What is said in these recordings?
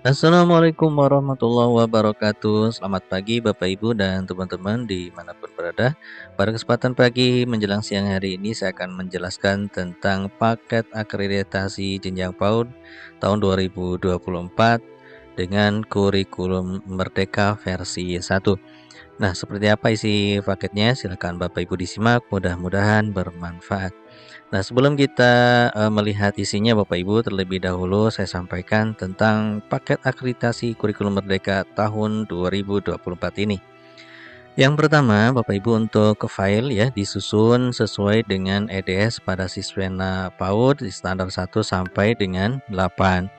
Assalamualaikum warahmatullahi wabarakatuh. Selamat pagi Bapak Ibu dan teman-teman dimanapun berada. Pada kesempatan pagi menjelang siang hari ini saya akan menjelaskan tentang paket akreditasi jenjang PAUD tahun 2024 dengan kurikulum Merdeka versi 1. Nah, seperti apa isi paketnya? Silakan Bapak Ibu disimak, mudah-mudahan bermanfaat. Nah, sebelum kita melihat isinya Bapak Ibu, terlebih dahulu saya sampaikan tentang paket akreditasi kurikulum Merdeka tahun 2024 ini. Yang pertama, Bapak Ibu, untuk ke file ya disusun sesuai dengan EDS pada Siswena PAUD di standar 1 sampai dengan 8.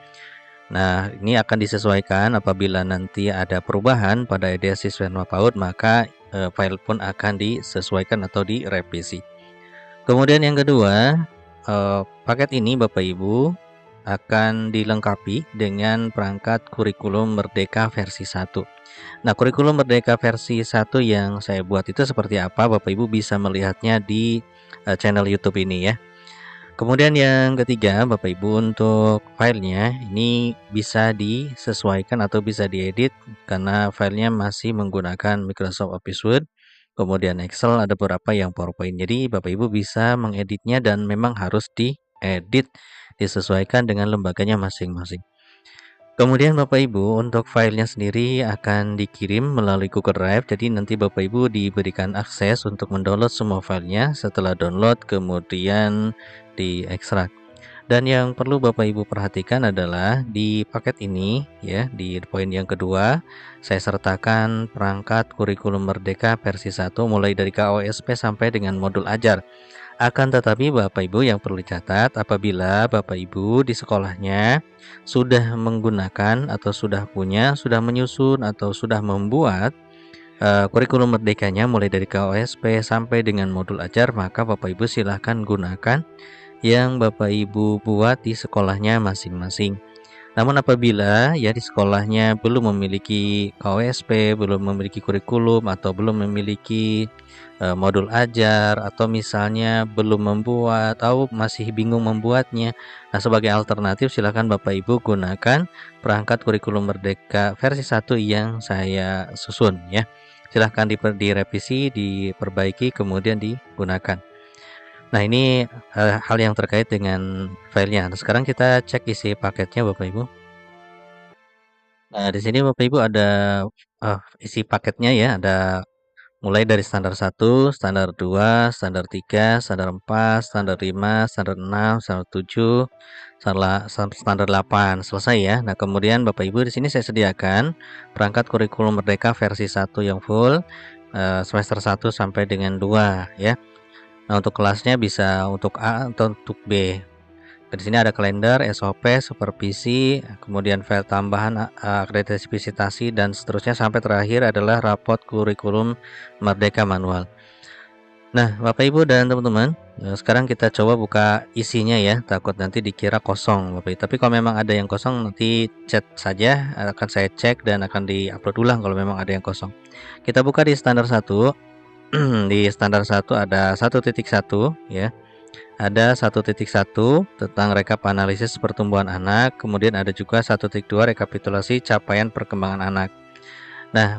Nah, ini akan disesuaikan apabila nanti ada perubahan pada EDS Siswena PAUD, maka file pun akan disesuaikan atau direvisi. Kemudian yang kedua, paket ini Bapak Ibu akan dilengkapi dengan perangkat kurikulum Merdeka versi 1. Nah, kurikulum Merdeka versi 1 yang saya buat itu seperti apa? Bapak Ibu bisa melihatnya di channel YouTube ini ya. Kemudian yang ketiga, Bapak Ibu, untuk filenya ini bisa disesuaikan atau bisa diedit karena filenya masih menggunakan Microsoft Office Word. Kemudian Excel, ada beberapa yang PowerPoint. Jadi Bapak Ibu bisa mengeditnya dan memang harus diedit disesuaikan dengan lembaganya masing-masing. Kemudian Bapak Ibu, untuk filenya sendiri akan dikirim melalui Google Drive. Jadi nanti Bapak Ibu diberikan akses untuk mendownload semua filenya. Setelah download kemudian diekstrak. Dan yang perlu Bapak Ibu perhatikan adalah di paket ini ya, di poin yang kedua saya sertakan perangkat kurikulum Merdeka versi 1 mulai dari KOSP sampai dengan modul ajar. Akan tetapi Bapak Ibu yang perlu dicatat, apabila Bapak Ibu di sekolahnya sudah menggunakan atau sudah menyusun atau sudah membuat kurikulum merdekanya mulai dari KOSP sampai dengan modul ajar, maka Bapak Ibu silahkan gunakan yang Bapak Ibu buat di sekolahnya masing-masing. Namun apabila ya di sekolahnya belum memiliki KOSP, belum memiliki kurikulum atau belum memiliki modul ajar, atau misalnya belum membuat atau masih bingung membuatnya, nah sebagai alternatif silakan Bapak Ibu gunakan perangkat kurikulum Merdeka versi 1 yang saya susun ya. Silahkan direvisi, diperbaiki, kemudian digunakan. Nah, ini hal yang terkait dengan filenya. Nah, sekarang kita cek isi paketnya Bapak Ibu. Nah, di sini Bapak Ibu ada isi paketnya ya, ada mulai dari standar 1, standar 2, standar 3, standar 4, standar 5, standar 6, standar 7, standar 8. Selesai ya. Nah, kemudian Bapak Ibu di sini saya sediakan perangkat kurikulum Merdeka versi 1 yang full semester 1 sampai dengan 2 ya. Nah, untuk kelasnya bisa untuk A atau untuk B. Di sini ada kalender, SOP, supervisi, kemudian file tambahan, akreditasi visitasi, dan seterusnya sampai terakhir adalah rapot kurikulum Merdeka manual. Nah, Bapak Ibu dan teman-teman, sekarang kita coba buka isinya ya, takut nanti dikira kosong Bapak Ibu. Tapi kalau memang ada yang kosong nanti chat saja, akan saya cek dan akan diupload ulang kalau memang ada yang kosong. Kita buka di standar 1. Di standar 1 ada 1.1 ya. Ada 1.1 tentang rekap analisis pertumbuhan anak, kemudian ada juga 1.2 rekapitulasi capaian perkembangan anak. Nah,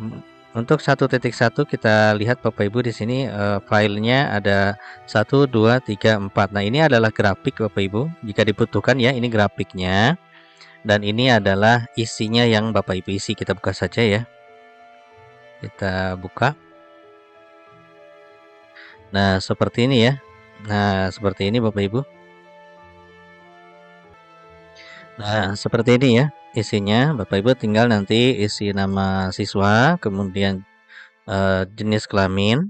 untuk 1.1 kita lihat Bapak Ibu di sini filenya ada 1, 2, 3, 4. Nah, ini adalah grafik Bapak Ibu. Jika dibutuhkan ya, ini grafiknya. Dan ini adalah isinya yang Bapak Ibu isi. Kita buka saja ya. Kita buka. Nah, seperti ini ya. Nah, seperti ini Bapak Ibu. Nah, seperti ini ya isinya. Bapak Ibu tinggal nanti isi nama siswa, kemudian jenis kelamin,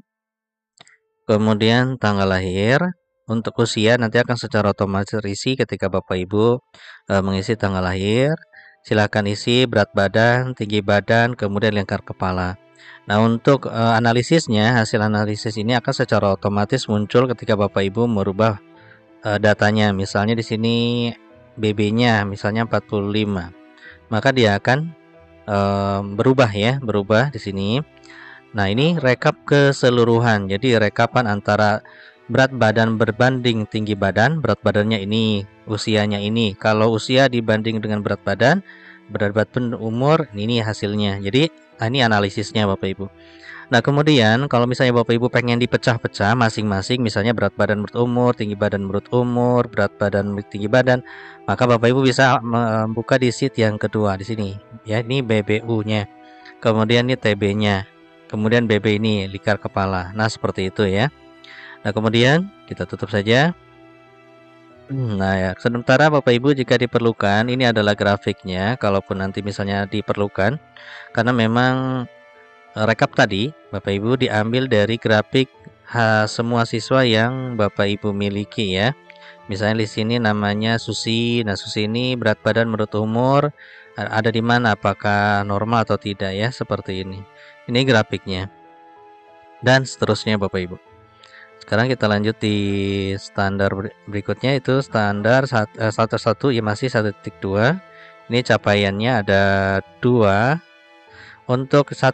kemudian tanggal lahir. Untuk usia nanti akan secara otomatis terisi ketika Bapak Ibu mengisi tanggal lahir. Silakan isi berat badan, tinggi badan, kemudian lingkar kepala. Nah, untuk analisisnya, hasil analisis ini akan secara otomatis muncul ketika Bapak Ibu merubah datanya. Misalnya di sini BB-nya misalnya 45. Maka dia akan berubah ya, berubah di sini. Nah, ini rekap keseluruhan. Jadi rekapan antara berat badan berbanding tinggi badan, berat badannya ini, usianya ini. Kalau usia dibanding dengan berat badan, berat badan umur, ini hasilnya. Jadi ini analisisnya Bapak Ibu. Nah, kemudian kalau misalnya Bapak Ibu pengen dipecah-pecah masing-masing, misalnya berat badan menurut umur, tinggi badan menurut umur, berat badan menurut tinggi badan, maka Bapak Ibu bisa membuka di sheet yang kedua di sini. Ya, ini BBU-nya. Kemudian ini TB-nya. Kemudian BB ini lingkar kepala. Nah, seperti itu ya. Nah, kemudian kita tutup saja. Nah ya, sementara Bapak Ibu jika diperlukan, ini adalah grafiknya, kalaupun nanti misalnya diperlukan, karena memang rekap tadi Bapak Ibu diambil dari grafik semua siswa yang Bapak Ibu miliki ya. Misalnya di sini namanya Susi. Nah, Susi ini berat badan menurut umur ada di mana, apakah normal atau tidak ya, seperti ini. Ini grafiknya. Dan seterusnya Bapak Ibu. Sekarang kita lanjut di standar berikutnya, itu standar 1.1 ya, masih 1.2. Ini capaiannya ada 2. Untuk 1.2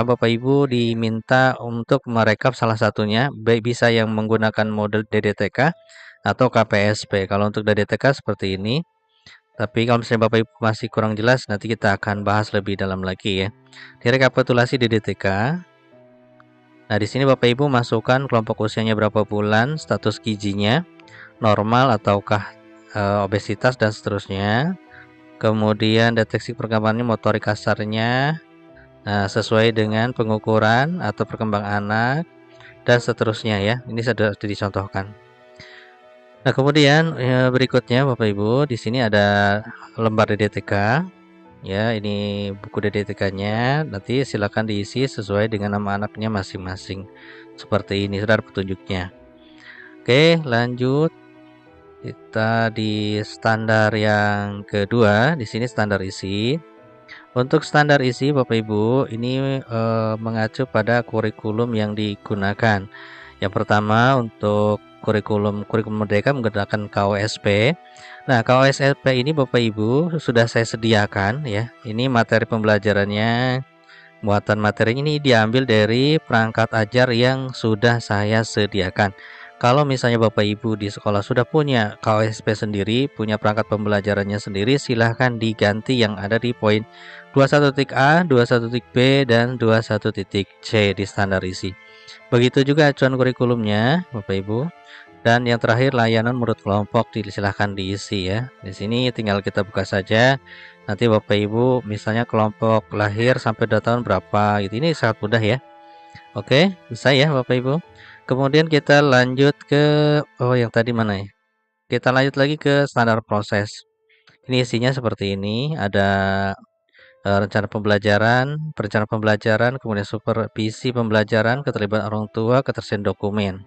Bapak Ibu diminta untuk merekap salah satunya, baik bisa yang menggunakan model DDTK atau KPSP. Kalau untuk DDTK seperti ini. Tapi kalau misalnya Bapak Ibu masih kurang jelas, nanti kita akan bahas lebih dalam lagi ya. Di rekapitulasi DDTK. Nah, di sini Bapak Ibu masukkan kelompok usianya berapa bulan, status gizinya, normal ataukah obesitas dan seterusnya. Kemudian deteksi perkembangannya, motorik kasarnya, nah, sesuai dengan pengukuran atau perkembangan anak dan seterusnya ya. Ini sudah dicontohkan. Nah, kemudian berikutnya Bapak Ibu, di sini ada lembar DDTK. Ya, ini buku DDTK-nya. Nanti silakan diisi sesuai dengan nama anaknya masing-masing. Seperti ini, saudara, petunjuknya. Oke, lanjut. Kita di standar yang kedua. Di sini standar isi. Untuk standar isi, Bapak Ibu, ini mengacu pada kurikulum yang digunakan. Yang pertama, untuk kurikulum Merdeka menggunakan KOSP. Nah, KOSP ini Bapak Ibu sudah saya sediakan ya. Ini materi pembelajarannya, muatan materi ini diambil dari perangkat ajar yang sudah saya sediakan. Kalau misalnya Bapak Ibu di sekolah sudah punya KOSP sendiri, punya perangkat pembelajarannya sendiri, silahkan diganti yang ada di poin 21.A, 21.B, dan 21.C di standar isi. Begitu juga acuan kurikulumnya Bapak Ibu. Dan yang terakhir, layanan menurut kelompok silahkan diisi ya. Di sini tinggal kita buka saja. Nanti Bapak Ibu misalnya kelompok lahir sampai 2 tahun berapa gitu. Ini sangat mudah ya. Oke, bisa ya Bapak Ibu. Kemudian kita lanjut ke yang tadi mana ya? Kita lanjut lagi ke standar proses. Ini isinya seperti ini. Ada rencana pembelajaran, perencanaan pembelajaran, kemudian supervisi pembelajaran, keterlibatan orang tua, ketersediaan dokumen.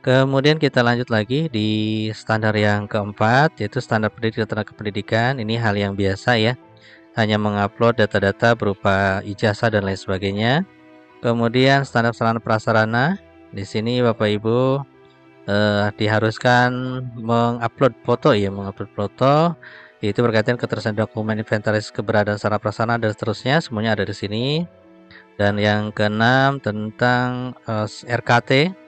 Kemudian kita lanjut lagi di standar yang keempat, yaitu standar pendidikan tenaga pendidikan. Ini hal yang biasa ya, hanya mengupload data-data berupa ijazah dan lain sebagainya. Kemudian standar sarana prasarana, di sini Bapak Ibu diharuskan mengupload foto ya, mengupload foto, yaitu berkaitan ketersediaan dokumen, inventaris keberadaan sarana prasarana dan seterusnya, semuanya ada di sini. Dan yang keenam tentang RKT.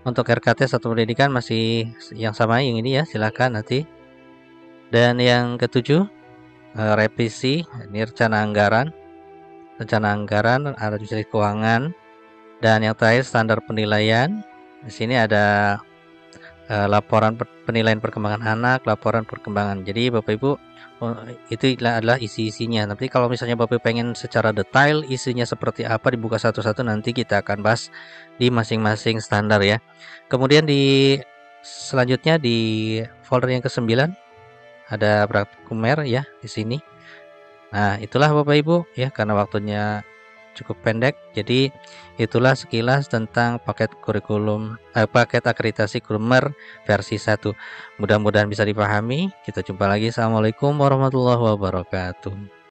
Untuk RKT satu pendidikan masih yang sama yang ini ya, silakan nanti. Dan yang ketujuh, revisi, ini rencana anggaran, administrasi keuangan. Dan yang terakhir standar penilaian. Di sini ada laporan penilaian perkembangan anak, laporan perkembangan. Jadi Bapak Ibu, itu adalah isi-isinya. Nanti kalau misalnya Bapak pengen secara detail isinya seperti apa, dibuka satu-satu, nanti kita akan bahas di masing-masing standar ya. Kemudian selanjutnya di folder yang ke-9 ada prakumer ya di sini. Nah, itulah Bapak Ibu ya, karena waktunya cukup pendek. Jadi itulah sekilas tentang paket akreditasi Kurmer versi 1. Mudah-mudahan bisa dipahami. Kita jumpa lagi. Assalamualaikum warahmatullahi wabarakatuh.